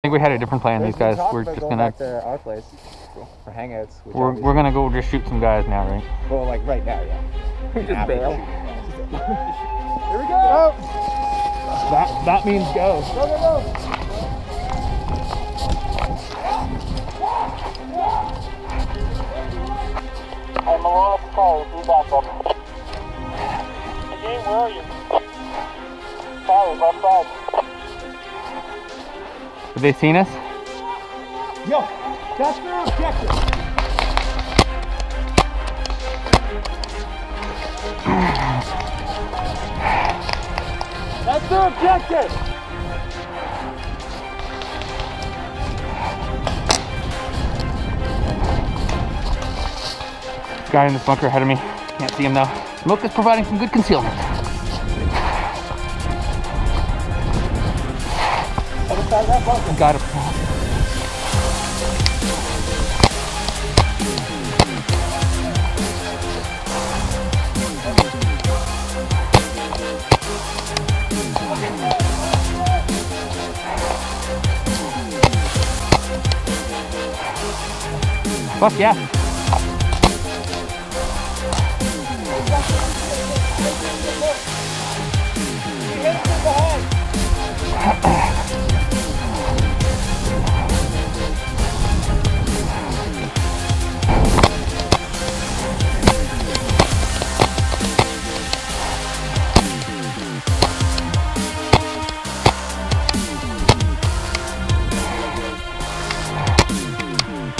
think we had a different plan. These guys, we're just gonna back to our place for hangouts. We're gonna go just shoot some guys now, right? Well, like right now, yeah. We just bail. Here we go. That means go. Go, go, go. I'm along with the car. You back up. Again, where are you? Sorry, left side. Have they seen us? Yo, that's their objective. That's their objective. Guy in this bunker ahead of me. Can't see him though. Smoke is providing some good concealment. Other side of that bunker. Got him. Fuck yeah.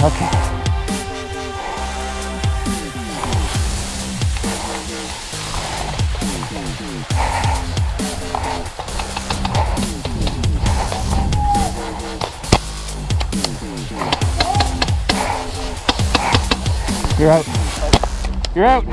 Okay. You're out. You're out.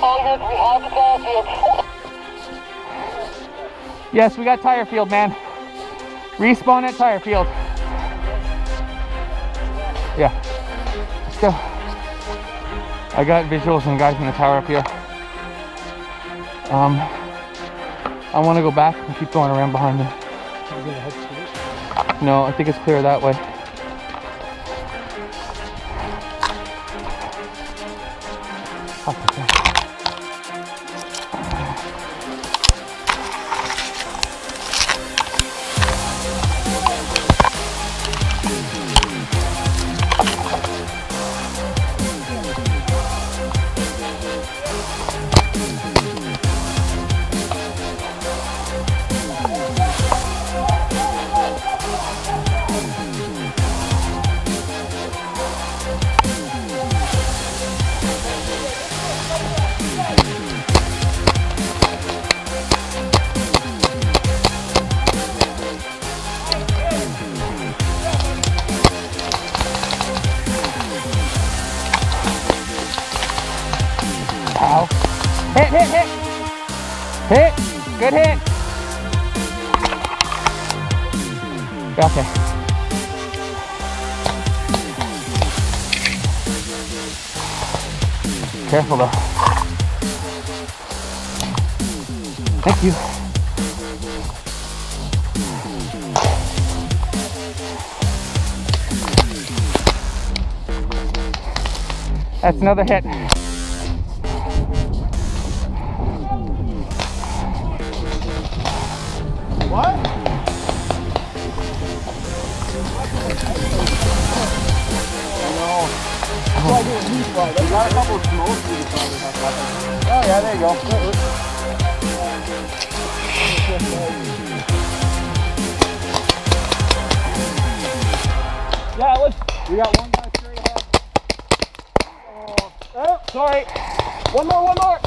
All good, we have the tire field. Yes, we got tire field, man. Respawn at tire field. Yeah. Let's go. I got visuals and guys in the tower up here. I want to go back and keep going around behind them. No, I think it's clear that way. Ow. Hit, hit, hit. Hit. Good hit. Okay. Careful though. Thank you. That's another hit. What? Oh, I didn't need one. We got a couple of smokes. Oh yeah, there you go. Yeah, let's. We got one guy straight ahead. Oh, sorry. One more, one more.